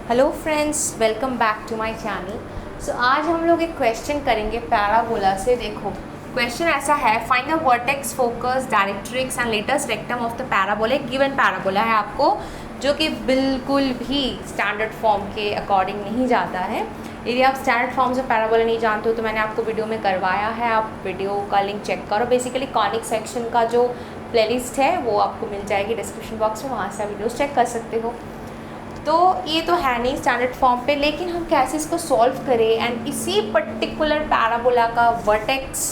Hello friends, welcome back to my channel. So आज हम लोग एक क्वेश्चन करेंगे पैराबोला से। देखो क्वेश्चन ऐसा है, find the vertex, focus, directrix and latus rectum of the parabola. एक गिवन पैराबोला है आपको जो कि बिल्कुल भी स्टैंडर्ड फॉर्म के अकॉर्डिंग नहीं जाता है। यदि आप स्टैंडर्ड फॉर्म से पैराबोला नहीं जानते हो तो मैंने आपको वीडियो में करवाया है, आप वीडियो का लिंक चेक करो। बेसिकली कॉनिक सेक्शन का जो प्लेलिस्ट है वो आपको मिल जाएगी डिस्क्रिप्शन बॉक्स में, वहाँ से आप वीडियोस चेक कर सकते हो। तो ये तो है नहीं स्टैंडर्ड फॉर्म पे, लेकिन हम कैसे इसको सॉल्व करें एंड इसी पर्टिकुलर पैराबोला का वर्टेक्स,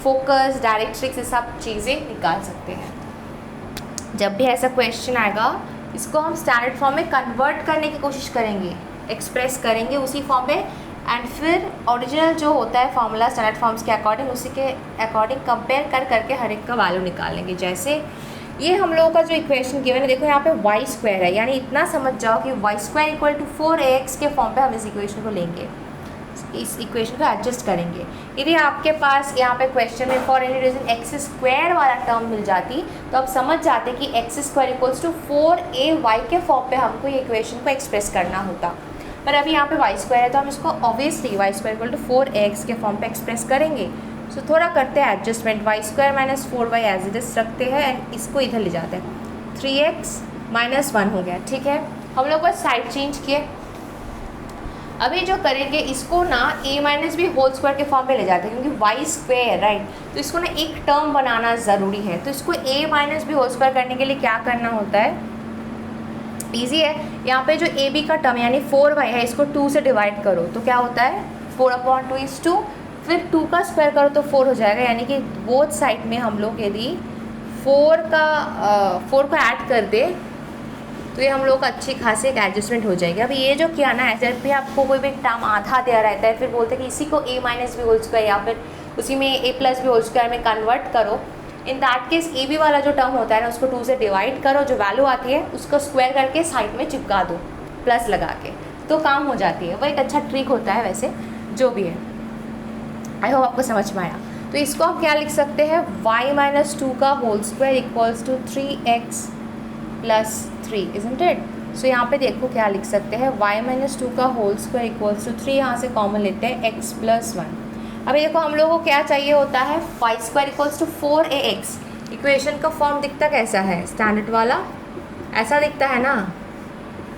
फोकस, डायरेक्ट्रिक्स ये सब चीज़ें निकाल सकते हैं। जब भी ऐसा क्वेश्चन आएगा इसको हम स्टैंडर्ड फॉर्म में कन्वर्ट करने की कोशिश करेंगे, एक्सप्रेस करेंगे उसी फॉर्म में, एंड फिर ओरिजिनल जो होता है फॉर्मूला स्टैंडर्ड फॉर्म्स के अकॉर्डिंग, उसी के अकॉर्डिंग कंपेयर कर करके हर एक का वैल्यू निकालेंगे। जैसे ये हम लोगों का जो इक्वेशन गिवन है, देखो यहाँ पे वाई स्क्वायर है, यानी इतना समझ जाओ कि Y square equal to 4ax के फॉर्म पे हम इस इक्वेशन को लेंगे, इस इक्वेशन को एडजस्ट करेंगे। यदि आपके पास यहाँ पे क्वेश्चन में for any reason x square वाला टर्म मिल जाती तो आप समझ जाते कि x square equals to 4ay के फॉर्म पे हमको ये इक्वेशन को एक्सप्रेस करना होता। पर अभी यहाँ पे वाई स्क्वायर है तो हम इसको obviously y square equal to 4ax के फॉर्म पे एक्सप्रेस करेंगे। सो थोड़ा करते हैं adjustment, y square minus 4y as it is रखते हैं एंड इसको इधर ले जाते हैं। 3x माइनस 1 हो गया, ठीक है। हम लोग बस साइड चेंज किए। अभी जो करेंगे इसको ना a minus b whole square के फॉर्म पे ले जाते हैं, क्योंकि वाई स्क्वायर राइट, तो इसको ना एक टर्म बनाना ज़रूरी है। तो इसको a minus b whole square करने के लिए क्या करना होता है, ईजी है। यहाँ पे जो ए बी का टर्म यानी 4y है, इसको 2 से डिवाइड करो तो क्या होता है 4/2 फिर 2 का स्क्वायर करो तो 4 हो जाएगा। यानी कि बोथ साइड में हम लोग यदि 4 को ऐड कर दे तो ये हम लोग का अच्छी खासी एक एडजस्टमेंट हो जाएगी। अभी ये जो किया ना, ऐसे भी आपको कोई भी टर्म आधा दिया रहता है, फिर बोलते हैं कि इसी को a minus b whole square या फिर उसी में a plus b whole square में कन्वर्ट करो। In that case a b वाला जो टर्म होता है ना, उसको 2 से डिवाइड करो, जो वैल्यू आती है उसको स्क्वायर करके साइड में चिपका दो प्लस लगा के, तो काम हो जाती है। वो एक अच्छा ट्रिक होता है वैसे, जो भी है। आई होप आपको समझ में आया। तो इसको हम क्या लिख सकते हैं, y माइनस 2 का whole square equals to 3x plus 3, isn't it. So यहाँ पे देखो क्या लिख सकते हैं, y माइनस 2 का होल स्क्वायर इक्वल्स टू 3, यहाँ से कॉमन लेते हैं x प्लस 1। अभी देखो हम लोगों को क्या चाहिए होता है, y square equals to 4ax। Equation का फॉर्म दिखता कैसा है, स्टैंडर्ड वाला ऐसा दिखता है ना।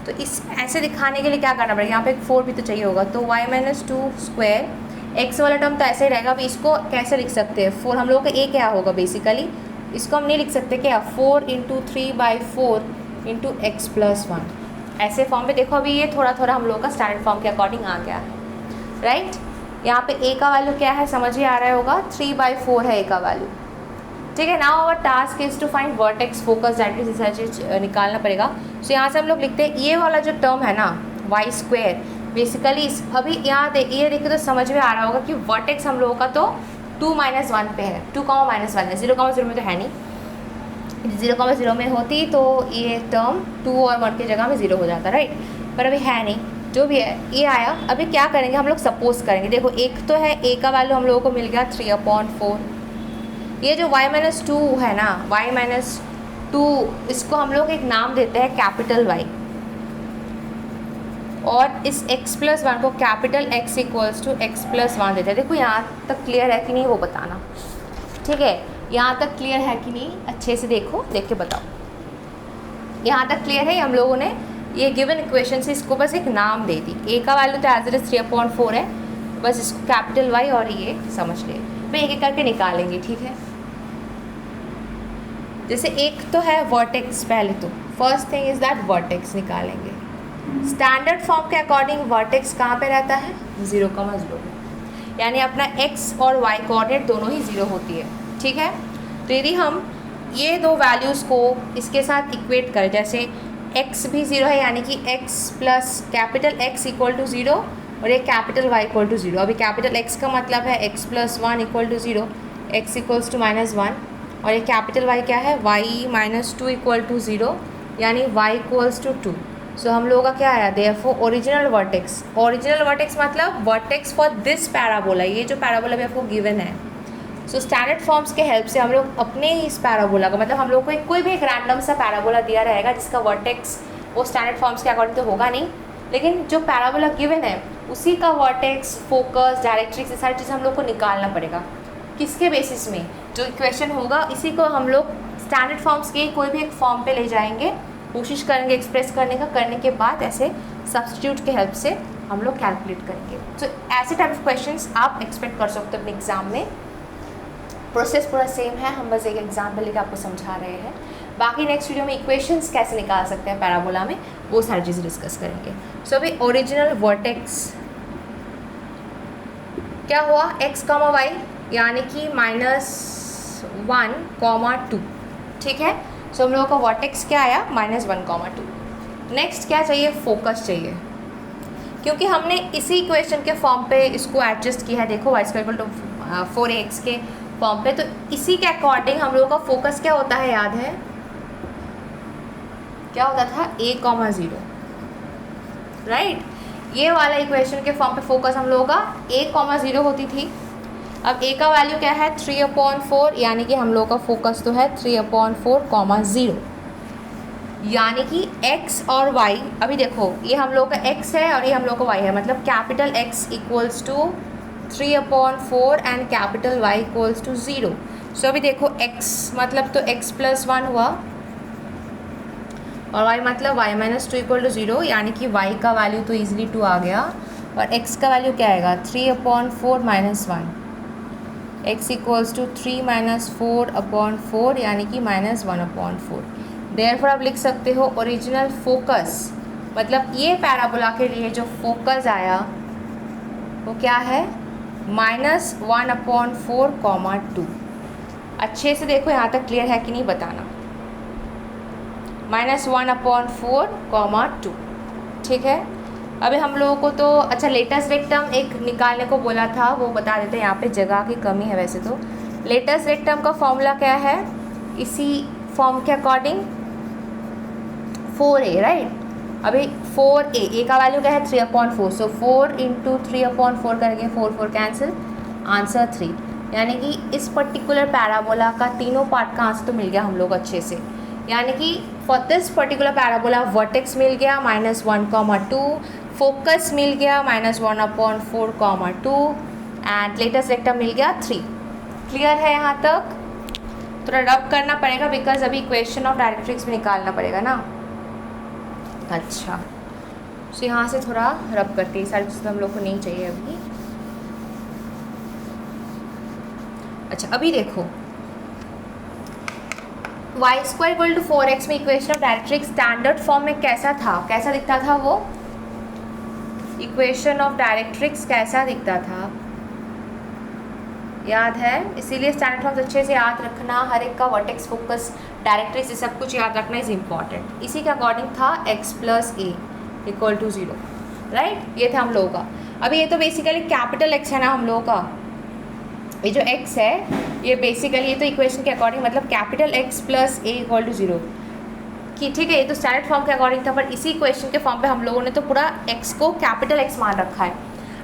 तो इस ऐसे दिखाने के लिए क्या करना पड़ेगा, यहाँ पे एक 4 भी तो चाहिए होगा, तो y माइनस 2 स्क्वायर, x वाला टर्म तो ऐसे ही रहेगा। अभी इसको कैसे लिख सकते हैं, 4 हम लोगों का a क्या होगा बेसिकली, इसको हम नहीं लिख सकते क्या, 4 इंटू 3/4 इंटू एक्स प्लस 1, ऐसे फॉर्म पे। देखो अभी ये थोड़ा थोड़ा हम लोग का स्टैंडर्ड फॉर्म के अकॉर्डिंग आ गया है, राइट। यहाँ पे a का वैल्यू क्या है समझ ही आ रहा होगा, 3/4 है a का वैल्यू, ठीक है। Now our task is to find vertex, focus, directrix, ऐसा चीज निकालना पड़ेगा। सो यहाँ से हम लोग लिखते हैं ये वाला जो टर्म है ना वाई स्क्वायर, बेसिकली अभी यहाँ ये देखिए तो समझ में आ रहा होगा कि वर्टेक्स हम लोगों का तो 2 माइनस 1 पे है, 2, -1 है, 0, 0 में तो है नहीं। 0, 0 में होती तो ये टर्म 2 और 1 की जगह में 0 हो जाता, राइट। पर अभी है नहीं, जो भी है ये आया। अभी क्या करेंगे हम लोग, सपोज करेंगे। देखो एक तो है a का वैल्यू हम लोगों को मिल गया 3/4। ये जो y माइनस 2 है ना, y माइनस 2, इसको हम लोग एक नाम देते हैं कैपिटल Y, और इस x प्लस 1 को capital X equals to x plus 1 देते हैं। देखो यहाँ तक क्लियर है कि नहीं वो बताना, ठीक है। यहाँ तक क्लियर है कि नहीं, अच्छे से देखो, देख के बताओ। यहाँ तक क्लियर है, हम लोगों ने ये गिवन इक्वेशन से इसको बस एक नाम दे दी। a का वैल्यू तो एज इट इज 3/4 है, बस इसको कैपिटल Y और ये समझ ले। मैं एक एक करके निकालेंगे, ठीक है। जैसे एक तो है वर्टेक्स, पहले तो first thing is that vertex निकालेंगे। स्टैंडर्ड फॉर्म के अकॉर्डिंग वर्टेक्स कहाँ पे रहता है, 0,0, यानी अपना x और y कोऑर्डिनेट दोनों ही 0 होती है, ठीक है। तो यदि हम ये दो वैल्यूज़ को इसके साथ इक्वेट करें, जैसे x भी 0 है यानी कि x plus capital X equal to 0 और ये कैपिटल Y इक्वल टू 0। अभी कैपिटल X का मतलब है x plus 1 equal to 0, x equals to -1, और ये कैपिटल Y क्या है, y माइनस 2 इक्वल टू 0, यानी y इक्वल्स टू 2। सो हम लोगों का क्या आया, therefore original vertex. Original vertex मतलब वर्टेक्स फॉर दिस पैराबोला, ये जो पैराबोला भी आपको गिवन है। सो स्टैंडर्ड फॉर्म्स के हेल्प से हम लोग अपने ही इस पैराबोला का, मतलब हम लोग को कोई भी एक रैंडम सा पैराबोला दिया रहेगा जिसका वर्टेक्स वो स्टैंडर्ड फॉर्म्स के अकॉर्डिंग तो होगा नहीं, लेकिन जो पैराबोला गिवन है उसी का वर्टेक्स, फोकस, डायरेक्ट्रिक्स, ये सारी चीज़ें हम लोग को निकालना पड़ेगा। किसके बेसिस में? जो इक्वेशन होगा इसी को हम लोग स्टैंडर्ड फॉर्म्स के कोई भी एक फॉर्म पे ले जाएंगे, कोशिश करेंगे एक्सप्रेस करने का, करने के बाद ऐसे सब्स्टिट्यूट के हेल्प से हम लोग कैलकुलेट करेंगे। तो ऐसे टाइप ऑफ क्वेश्चंस आप एक्सपेक्ट कर सकते हो अपने एग्जाम में। प्रोसेस पूरा सेम है, हम बस एक एग्जाम्पल लेकर आपको समझा रहे हैं। बाकी नेक्स्ट वीडियो में इक्वेशंस कैसे निकाल सकते हैं पैराबोला में, वो सारी चीज़ें डिस्कस करेंगे। सो अभी ओरिजिनल वर्टेक्स क्या हुआ, x, y यानी कि -1, 2, ठीक है। सो हम लोगों का वर्टेक्स क्या आया, -1, 2। नेक्स्ट क्या चाहिए, फोकस चाहिए, क्योंकि हमने इसी इक्वेशन के फॉर्म पे इसको एडजस्ट किया है। देखो y² = 4ax के फॉर्म पे, तो इसी के अकॉर्डिंग हम लोगों का फोकस क्या होता है, याद है क्या होता था, a, 0, राइट। ये वाला इक्वेशन के फॉर्म पे फोकस हम लोगों का a, 0 होती थी। अब a का वैल्यू क्या है, 3/4, यानी कि हम लोगों का फोकस तो है 3/4, 0, यानी कि x और y। अभी देखो ये हम लोग का x है और ये हम लोग का y है, मतलब capital X = 3/4 and capital Y = 0। सो अभी देखो x मतलब तो x + 1 हुआ और y मतलब y - 2 = 0, यानी कि y का वैल्यू तो ईजिली 2 आ गया और x का वैल्यू क्या आएगा, 3/4 - 1, x = 3 - 4/4, यानी कि -1/4। देयरफॉर आप लिख सकते हो ओरिजिनल फोकस, मतलब ये पैराबोला के लिए जो फोकस आया वो क्या है, -1/4, 2। अच्छे से देखो यहाँ तक क्लियर है कि नहीं बताना, -1/4, 2, ठीक है। अभी हम लोगों को तो अच्छा लेटेस्ट रेक्टम एक निकालने को बोला था, वो बता देते हैं। यहाँ पे जगह की कमी है वैसे तो। लेटेस्ट रेक्टम का फॉर्मूला क्या है, इसी फॉर्म के अकॉर्डिंग 4a, राइट। अभी 4a का वैल्यू क्या है, 3/4, सो 4 × 3/4 करेंगे, 4 कैंसिल, आंसर 3। यानी कि इस पर्टिकुलर पैराबोला का तीनों पार्ट का आंसर तो मिल गया हम लोग अच्छे से। यानी कि for this particular parabola vertex मिल गया -1, 2, फोकस मिल गया -1/4, 2 एंड लेटेस्ट रेक्टम मिल गया 3। क्लियर है यहाँ तक? थोड़ा रब करना पड़ेगा बिकॉज अभी इक्वेशन ऑफ डायरेक्ट्रिक्स भी निकालना पड़ेगा ना। अच्छा, तो यहाँ से थोड़ा रब करते हैं, सारी चीज़ें हम लोग को नहीं चाहिए अभी। अच्छा अभी देखो y² = 4x में equation of directrix standard form में कैसा था, कैसा दिखता था वो इक्वेशन ऑफ डायरेक्ट्रिक्स, कैसा दिखता था याद है। इसीलिए स्टैंडर्ड फॉर्म्स अच्छे से याद रखना, हर एक का वर्टेक्स, फोकस, डायरेक्ट्रिक्स, ये सब कुछ याद रखना इज़ इम्पॉर्टेंट। इसी के अकॉर्डिंग था x + a = 0, राइट। ये था हम लोगों का। अभी ये तो बेसिकली कैपिटल X है ना हम लोगों का, ये जो x है ये बेसिकली, ये तो इक्वेशन के अकॉर्डिंग मतलब कैपिटल X + a = 0 कि ठीक है। ये तो स्टैंडर्ड फॉर्म के अकॉर्डिंग था, पर इसी इक्वेशन के फॉर्म पे हम लोगों ने तो पूरा x को कैपिटल X मान रखा है।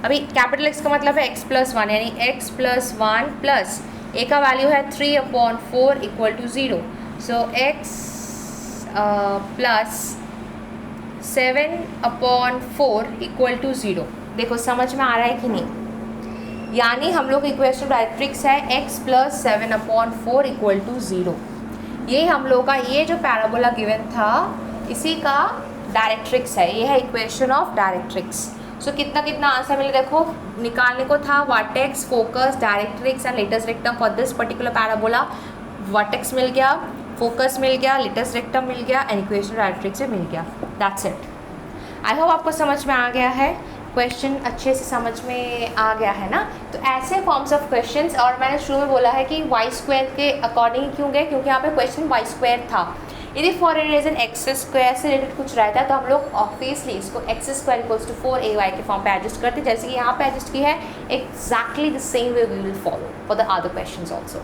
अभी कैपिटल X का मतलब है x + 1, यानी x + 1 प्लस a का वैल्यू है 3/4 = 0, सो x + 7/4 = 0। देखो समझ में आ रहा है कि नहीं, यानी हम लोग इक्वेशन डायरेक्ट्रिक्स है x + 7/4 = 0। ये हम लोग का ये जो पैराबोला गिवन था इसी का डायरेक्ट्रिक्स है, ये है इक्वेशन ऑफ डायरेक्ट्रिक्स। सो कितना कितना आंसर मिले देखो, निकालने को था vertex, focus, directrix and latus rectum for this particular parabola. Vertex मिल गया, फोकस मिल गया, लेटेस्ट रेक्टम मिल गया एंड इक्वेशन डायरेक्ट्रिक्स से मिल गया। That's it. आई होप आपको समझ में आ गया है, क्वेश्चन अच्छे से समझ में आ गया है ना। तो ऐसे फॉर्म्स ऑफ क्वेश्चंस, और मैंने शुरू में बोला है कि y² के अकॉर्डिंग क्यों गए, क्योंकि यहाँ पे क्वेश्चन y² था। यदि फॉर एनी रीजन x² से रिलेटेड कुछ रहता है तो हम लोग ऑब्वियसली इसको x² = 4ay के फॉर्म पे एडजस्ट करते हैं, जैसे कि यहाँ पे एडजस्ट की है। Exactly the same way we will follow for the other questions also.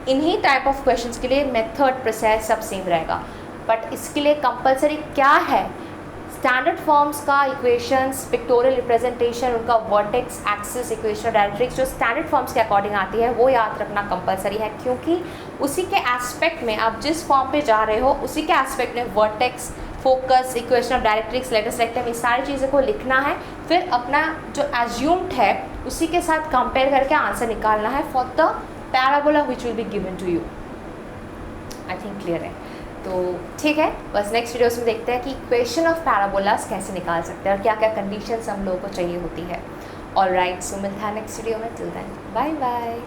इन्हीं टाइप ऑफ क्वेश्चंस के लिए मेथड, प्रोसेस सब सेम रहेगा, बट इसके लिए कंपलसरी क्या है, स्टैंडर्ड फॉर्म्स का इक्वेशंस, पिक्टोरियल रिप्रेजेंटेशन, उनका वर्टेक्स, एक्सिस, इक्वेशन, डायरेक्ट्रिक्स जो स्टैंडर्ड फॉर्म्स के अकॉर्डिंग आती है वो याद रखना कंपलसरी है, क्योंकि उसी के एस्पेक्ट में आप जिस फॉर्म पे जा रहे हो उसी के एस्पेक्ट में vertex, focus, equation of directrix, latus rectum, ये सारी चीज़ों को लिखना है, फिर अपना जो एज्यूम्ड है उसी के साथ कंपेयर करके आंसर निकालना है for the parabola which will be given to you. I think clear है। तो ठीक है, बस नेक्स्ट वीडियोस में देखते हैं कि इक्वेशन ऑफ पैराबोलास कैसे निकाल सकते हैं और क्या क्या कंडीशंस हम लोगों को चाहिए होती है। ऑलराइट, सो मिलता है नेक्स्ट वीडियो में। Till then bye bye.